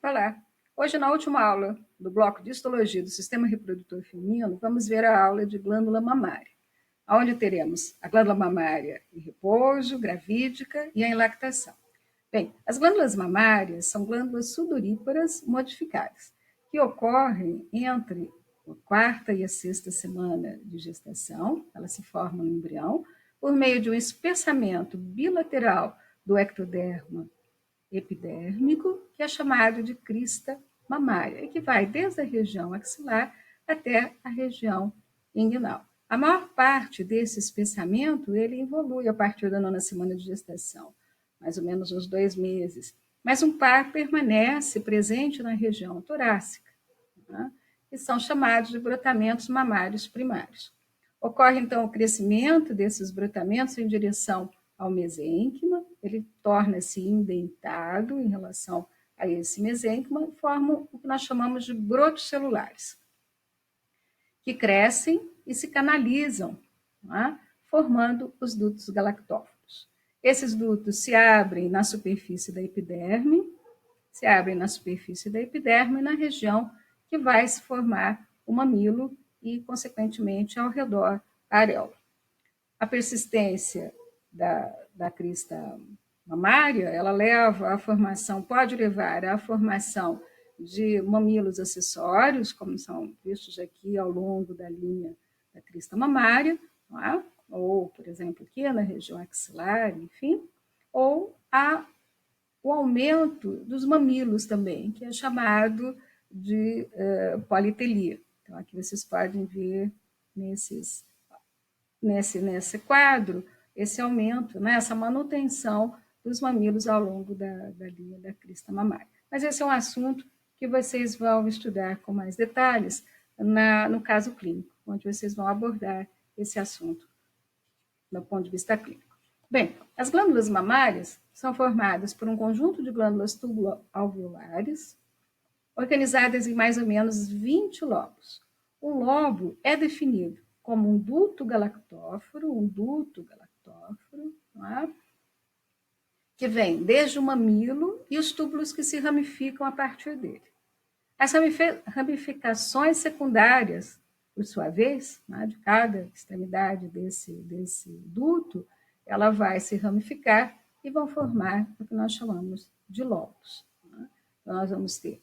falar. Hoje, na última aula do bloco de histologia do sistema reprodutor feminino, vamos ver a aula de glândula mamária, onde teremos a glândula mamária em repouso, gravídica e em lactação. Bem, as glândulas mamárias são glândulas sudoríparas modificadas, que ocorrem entre a quarta e a sexta semana de gestação, elas se formam no embrião, por meio de um espessamento bilateral do ectoderma epidérmico, que é chamado de crista mamária, e que vai desde a região axilar até a região inguinal. A maior parte desse espessamento, ele evolui a partir da 9ª semana de gestação, mais ou menos uns 2 meses, mas um par permanece presente na região torácica, né? Que são chamados de brotamentos mamários primários. Ocorre, então, o crescimento desses brotamentos em direção ao mesênquima, ele torna-se indentado em relação a esse mesênquima e formam o que nós chamamos de brotos celulares, que crescem e se canalizam, né, formando os dutos galactóforos. Esses dutos se abrem na superfície da epiderme, na região que vai se formar o mamilo e, consequentemente, ao redor a areola. A persistência da crista mamária, ela pode levar à formação de mamilos acessórios, como são vistos aqui ao longo da linha da crista mamária, é? Ou, por exemplo, aqui na região axilar, enfim, ou o aumento dos mamilos também, que é chamado de politelia. Então, aqui vocês podem ver nesse quadro esse aumento, né, essa manutenção dos mamilos ao longo da linha da crista mamária. Mas esse é um assunto que vocês vão estudar com mais detalhes no caso clínico, onde vocês vão abordar esse assunto do ponto de vista clínico. Bem, as glândulas mamárias são formadas por um conjunto de glândulas tubulo-alveolares, organizadas em mais ou menos 20 lobos. O lobo é definido como um duto galactóforo, é? Que vem desde o mamilo e os túbulos que se ramificam a partir dele. As ramificações secundárias, por sua vez, né, de cada extremidade desse duto, ela vai se ramificar e vão formar o que nós chamamos de lobos. Né? Então, nós vamos ter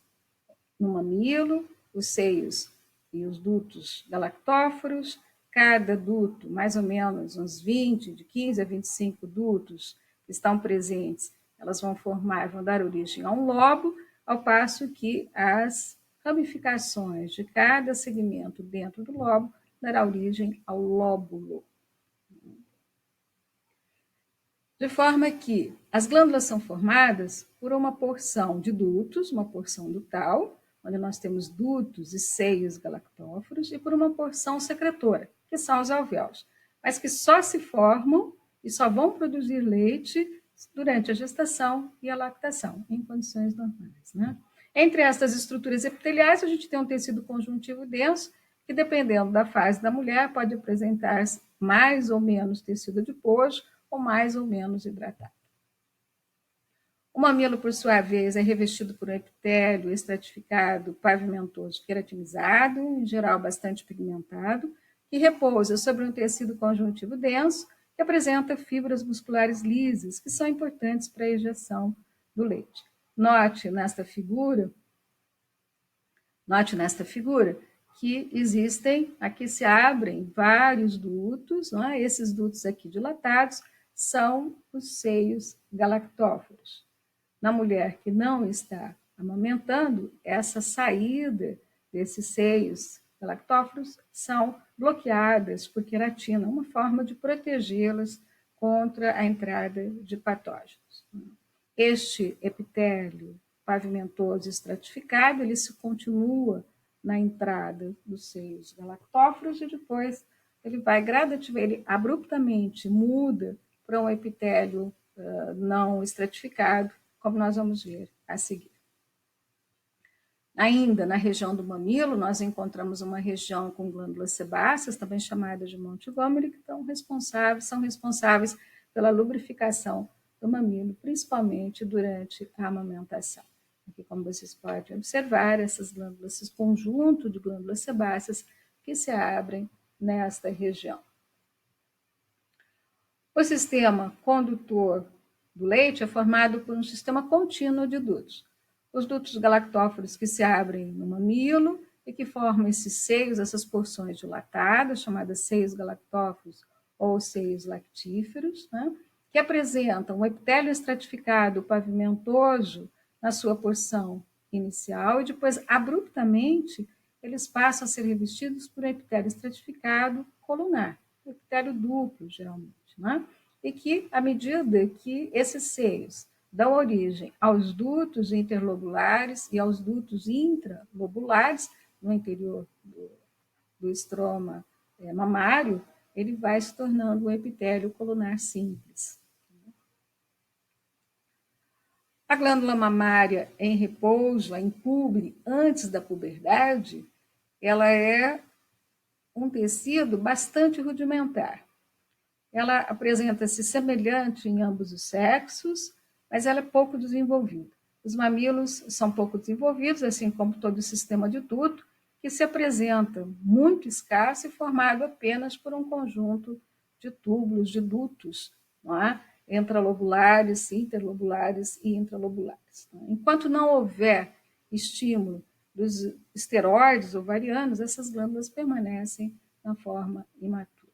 no mamilo os seios e os dutos galactóforos, cada duto, mais ou menos uns 20, de 15 a 25 dutos que estão presentes, elas vão dar origem a um lobo, ao passo que as ramificações de cada segmento dentro do lobo dará origem ao lóbulo. De forma que as glândulas são formadas por uma porção de dutos, uma porção dutal, onde nós temos dutos e seios galactóforos, e por uma porção secretora, que são os alvéolos, mas que só se formam e só vão produzir leite durante a gestação e a lactação, em condições normais, né? Entre estas estruturas epiteliais, a gente tem um tecido conjuntivo denso, que, dependendo da fase da mulher, pode apresentar mais ou menos tecido adiposo ou mais ou menos hidratado. O mamilo, por sua vez, é revestido por um epitélio estratificado, pavimentoso, queratinizado, em geral bastante pigmentado, que repousa sobre um tecido conjuntivo denso, que apresenta fibras musculares lisas, que são importantes para a ejeção do leite. Note nesta figura que existem, aqui se abrem vários dutos, não é? Esses dutos aqui dilatados são os seios galactóforos. Na mulher que não está amamentando, essa saída desses seios galactóforos são bloqueadas por queratina, uma forma de protegê-las contra a entrada de patógenos. Este epitélio pavimentoso estratificado, ele se continua na entrada dos seios galactóforos e depois ele vai gradativamente, ele abruptamente muda para um epitélio não estratificado, como nós vamos ver a seguir. Ainda na região do mamilo, nós encontramos uma região com glândulas sebáceas, também chamada de Montgomery, que são responsáveis pela lubrificação do mamilo, principalmente durante a amamentação. Aqui, como vocês podem observar, essas glândulas, esse conjunto de glândulas sebáceas que se abrem nesta região. O sistema condutor do leite é formado por um sistema contínuo de dutos. Os dutos galactóforos que se abrem no mamilo e que formam esses seios, essas porções dilatadas, chamadas seios galactóforos ou seios lactíferos, né, que apresentam um epitélio estratificado pavimentoso na sua porção inicial e depois, abruptamente, eles passam a ser revestidos por um epitélio estratificado colunar, epitélio duplo, geralmente, né? E que, à medida que esses seios dão origem aos dutos interlobulares e aos dutos intralobulares no interior do estroma mamário, ele vai se tornando um epitélio colunar simples. A glândula mamária em repouso, a incubre, antes da puberdade, ela é um tecido bastante rudimentar. Ela apresenta-se semelhante em ambos os sexos, mas ela é pouco desenvolvida. Os mamilos são pouco desenvolvidos, assim como todo o sistema de duto, que se apresenta muito escasso e formado apenas por um conjunto de túbulos, de dutos, não é? Intralobulares, interlobulares e intralobulares. Enquanto não houver estímulo dos esteroides ovarianos, essas glândulas permanecem na forma imatura.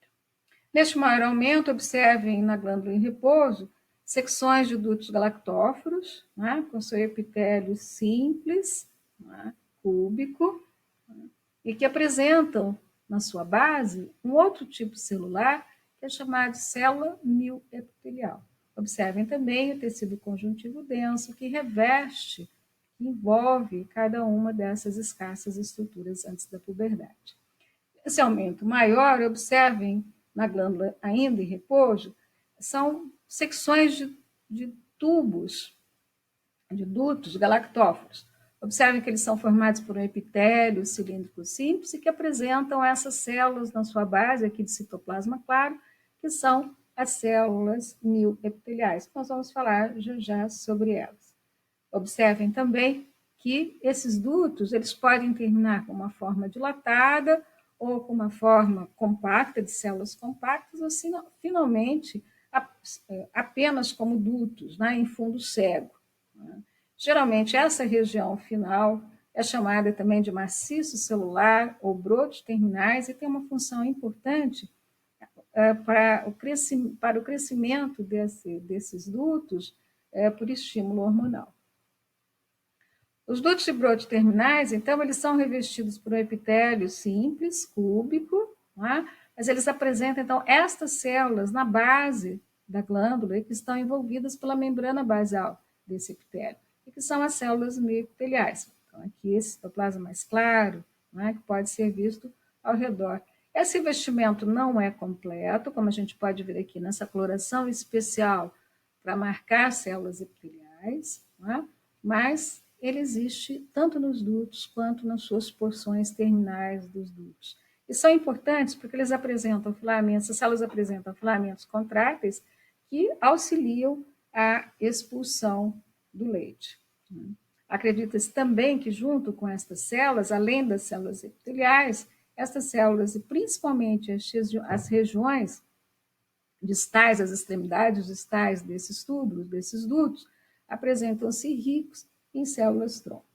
Neste maior aumento, observem na glândula em repouso secções de dutos galactóforos, né, com seu epitélio simples, né, cúbico, né, e que apresentam na sua base um outro tipo celular que é chamado célula mioepitelial. Observem também o tecido conjuntivo denso que reveste, que envolve cada uma dessas escassas estruturas antes da puberdade. Esse aumento maior, observem na glândula ainda em repouso, são secções de tubos, de dutos galactóforos. Observem que eles são formados por um epitélio cilíndrico simples e que apresentam essas células na sua base, aqui de citoplasma claro, que são as células mioepiteliais. Nós vamos falar já sobre elas. Observem também que esses dutos eles podem terminar com uma forma dilatada ou com uma forma compacta, de células compactas, ou se não, finalmente apenas como dutos, né, em fundo cego. Né? Geralmente, essa região final é chamada também de maciço celular ou brotos terminais e tem uma função importante para o crescimento desses dutos por estímulo hormonal. Os dutos de brotos terminais, então, eles são revestidos por um epitélio simples, cúbico, né? Mas eles apresentam, então, estas células na base da glândula e que estão envolvidas pela membrana basal desse epitélio, e que são as células mioepiteliais. Então, aqui esse citoplasma mais claro, né, que pode ser visto ao redor. Esse revestimento não é completo, como a gente pode ver aqui nessa coloração especial para marcar células epiteliais, né? Mas ele existe tanto nos dutos quanto nas suas porções terminais dos dutos. E são importantes porque eles apresentam filamentos, as células apresentam filamentos contráteis que auxiliam a expulsão do leite. Acredita-se também que junto com estas células, além das células epiteliais, estas células, e principalmente as regiões distais, as extremidades distais desses túbulos, desses dutos, apresentam-se ricos em células tronco.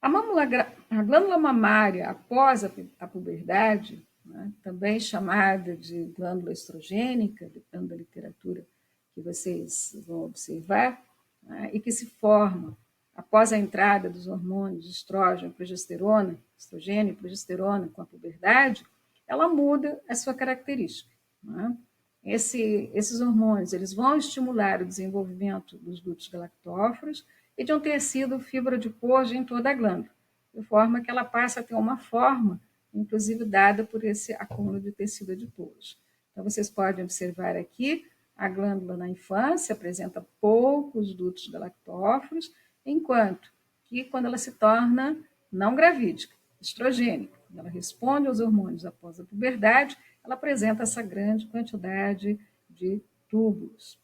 A glândula mamária, após a puberdade, né, também chamada de glândula estrogênica, dependendo da literatura que vocês vão observar, né, e que se forma após a entrada dos hormônios estrógeno, progesterona, estrogênio e progesterona com a puberdade, ela muda a sua característica. Né? Esses hormônios eles vão estimular o desenvolvimento dos dutos galactóforos e de um tecido fibra adiposo em toda a glândula, de forma que ela passa a ter uma forma, inclusive dada por esse acúmulo de tecido adiposo. Então, vocês podem observar aqui, a glândula na infância apresenta poucos dutos galactóforos, enquanto que quando ela se torna não gravídica, estrogênica, quando ela responde aos hormônios após a puberdade, ela apresenta essa grande quantidade de túbulos.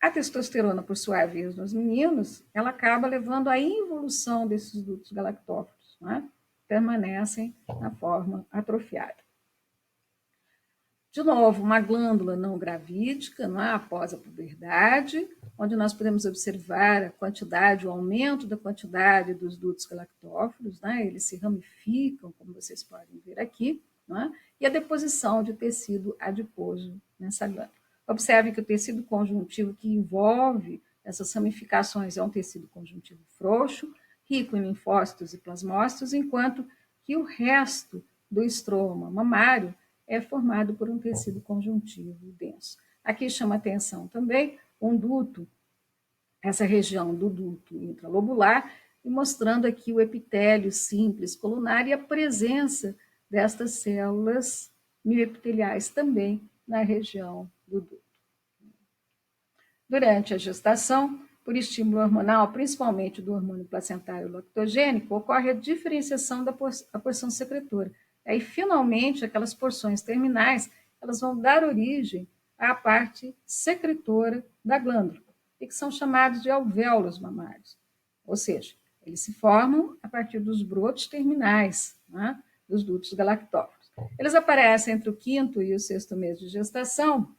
A testosterona, por sua vez, nos meninos, ela acaba levando à involução desses dutos galactóforos, né? Permanecem na forma atrofiada. De novo, uma glândula não gravídica, não é? Após a puberdade, onde nós podemos observar a quantidade, o aumento da quantidade dos dutos galactóforos, né? Eles se ramificam, como vocês podem ver aqui, é? E a deposição de tecido adiposo nessa glândula. Observe que o tecido conjuntivo que envolve essas ramificações é um tecido conjuntivo frouxo, rico em linfócitos e plasmócitos, enquanto que o resto do estroma mamário é formado por um tecido conjuntivo denso. Aqui chama atenção também um duto, essa região do duto intralobular, e mostrando aqui o epitélio simples colunar e a presença destas células mioepiteliais também na região do duto. Durante a gestação, por estímulo hormonal, principalmente do hormônio placentário lactogênico, ocorre a diferenciação da porção secretora. Aí, finalmente, aquelas porções terminais, elas vão dar origem à parte secretora da glândula, e que são chamados de alvéolos mamários. Ou seja, eles se formam a partir dos brotos terminais, né, dos dutos galactóforos. Eles aparecem entre o 5º e o 6º mês de gestação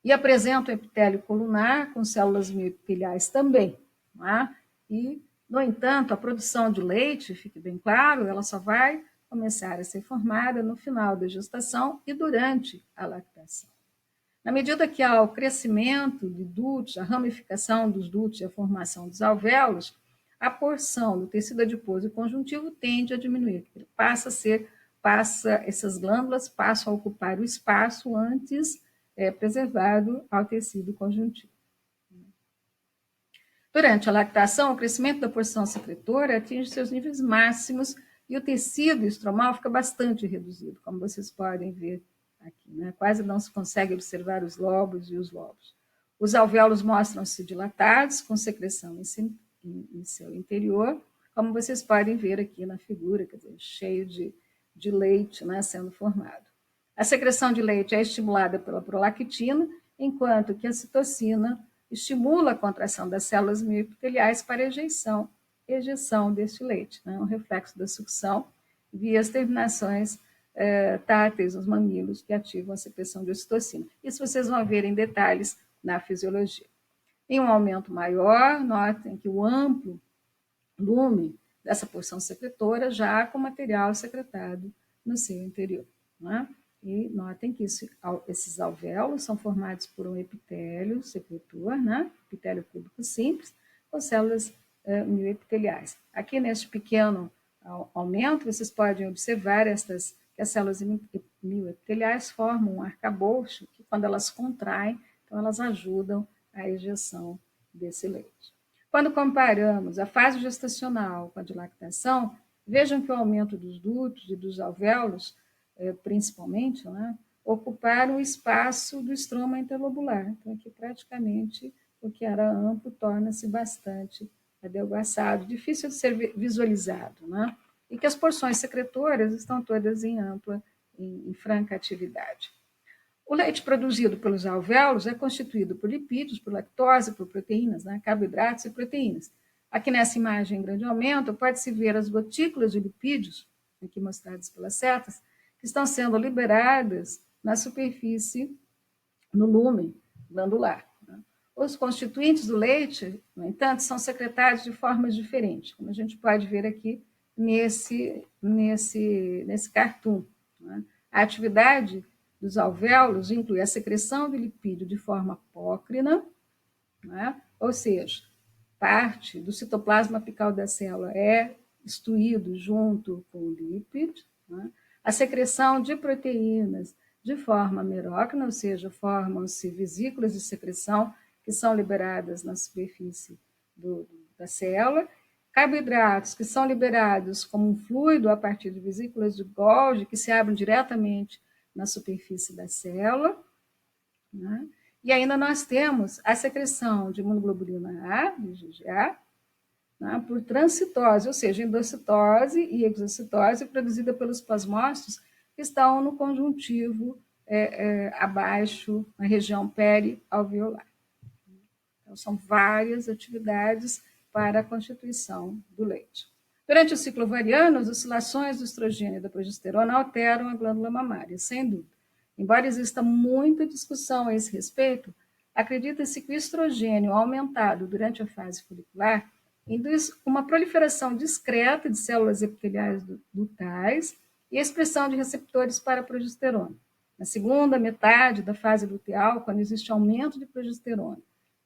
e apresentam epitélio colunar com células mioepiteliais também. Né? E, no entanto, a produção de leite, fique bem claro, ela só vai começar a ser formada no final da gestação e durante a lactação. Na medida que há o crescimento de dutos, a ramificação dos dutos e a formação dos alvéolos, a porção do tecido adiposo e conjuntivo tende a diminuir. Essas glândulas passam a ocupar o espaço antes preservado ao tecido conjuntivo. Durante a lactação, o crescimento da porção secretora atinge seus níveis máximos e o tecido estromal fica bastante reduzido, como vocês podem ver aqui, né? Quase não se consegue observar os lóbulos e os lobos. Os alvéolos mostram-se dilatados, com secreção em seu interior, como vocês podem ver aqui na figura, quer dizer, cheio de leite, né, sendo formado. A secreção de leite é estimulada pela prolactina, enquanto que a citocina estimula a contração das células mioepiteliais para ejeção deste leite, né, um reflexo da sucção via as terminações táteis nos mamilos que ativam a secreção de ocitocina. Isso vocês vão ver em detalhes na fisiologia. Em um aumento maior, notem que o amplo lume dessa porção secretora já com material secretado no seu interior. Né? E notem que esses alvéolos são formados por um epitélio secretor, né? Epitélio cúbico simples, com células mioepiteliais. Aqui neste pequeno aumento, vocês podem observar que as células mioepiteliais formam um arcabouço que, quando elas contraem, então elas ajudam a ejeção desse leite. Quando comparamos a fase gestacional com a de lactação, vejam que o aumento dos dutos e dos alvéolos, principalmente, né, ocuparam o espaço do estroma interlobular. Então, aqui praticamente o que era amplo torna-se bastante adelgaçado, difícil de ser visualizado, né? E que as porções secretoras estão todas em franca atividade. O leite produzido pelos alvéolos é constituído por lipídios, por lactose, por proteínas, né, carboidratos e proteínas. Aqui nessa imagem em grande aumento, pode-se ver as gotículas de lipídios, aqui mostradas pelas setas, que estão sendo liberadas na superfície, no lúmen glandular. Né. Os constituintes do leite, no entanto, são secretados de formas diferentes, como a gente pode ver aqui nesse cartoon. Né. A atividade dos alvéolos inclui a secreção de lipídio de forma apócrina, né? Ou seja, parte do citoplasma apical da célula é extruído junto com o lípido, né? A secreção de proteínas de forma merócrina, ou seja, formam-se vesículas de secreção que são liberadas na superfície da célula, carboidratos que são liberados como um fluido a partir de vesículas de Golgi que se abrem diretamente na superfície da célula, né? E ainda nós temos a secreção de imunoglobulina A, de IgA, né, por transcitose, ou seja, endocitose e exocitose produzida pelos plasmócitos que estão no conjuntivo abaixo, na região perialveolar. Então, são várias atividades para a constituição do leite. Durante o ciclo ovariano, as oscilações do estrogênio e da progesterona alteram a glândula mamária, sem dúvida. Embora exista muita discussão a esse respeito, acredita-se que o estrogênio aumentado durante a fase folicular induz uma proliferação discreta de células epiteliais ductais e a expressão de receptores para a progesterona. Na segunda metade da fase luteal, quando existe aumento de progesterona,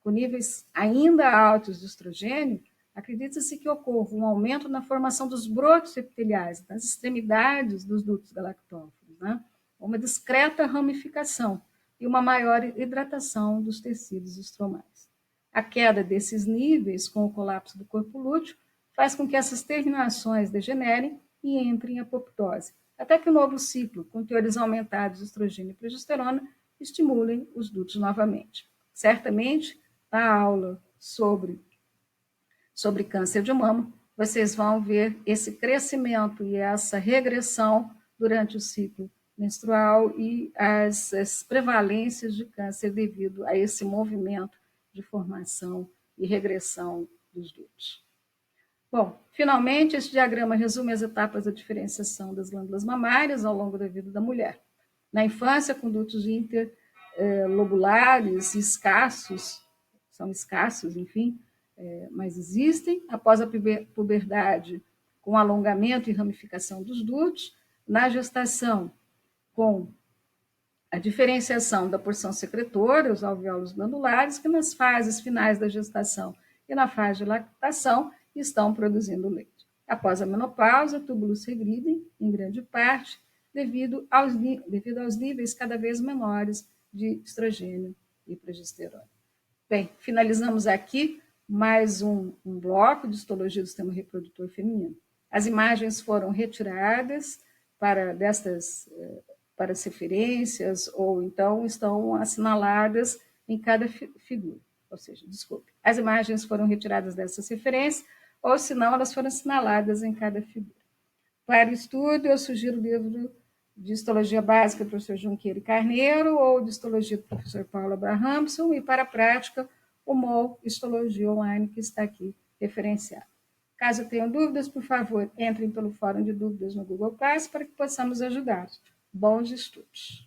com níveis ainda altos de estrogênio, acredita-se que ocorra um aumento na formação dos brotos epiteliais, nas extremidades dos ductos galactófaros, né? Uma discreta ramificação e uma maior hidratação dos tecidos estromais. A queda desses níveis, com o colapso do corpo lúteo, faz com que essas terminações degenerem e entrem em apoptose, até que o novo ciclo, com teores aumentados de estrogênio e progesterona, estimulem os dutos novamente. Certamente, na aula sobre câncer de mama, vocês vão ver esse crescimento e essa regressão durante o ciclo menstrual e as prevalências de câncer devido a esse movimento de formação e regressão dos dutos. Bom, finalmente, este diagrama resume as etapas da diferenciação das glândulas mamárias ao longo da vida da mulher. Na infância, com dutos interlobulares escassos, são escassos, enfim, mas existem. Após a puberdade, com alongamento e ramificação dos dutos. Na gestação, com a diferenciação da porção secretora, os alvéolos glandulares, que nas fases finais da gestação e na fase de lactação estão produzindo leite. Após a menopausa, túbulos regridem, em grande parte, devido aos níveis cada vez menores de estrogênio e progesterona. Bem, finalizamos aqui mais um bloco de histologia do sistema reprodutor feminino. As imagens foram retiradas para as referências, ou então estão assinaladas em cada figura. Ou seja, desculpe, as imagens foram retiradas dessas referências, ou se não, elas foram assinaladas em cada figura. Para o estudo, eu sugiro o livro de histologia básica do professor Junqueira e Carneiro, ou de histologia do professor Paulo Abrahamson, e para a prática, o MOL Histologia Online, que está aqui referenciado. Caso tenham dúvidas, por favor, entrem pelo fórum de dúvidas no Google Class para que possamos ajudá-los. Bons estudos!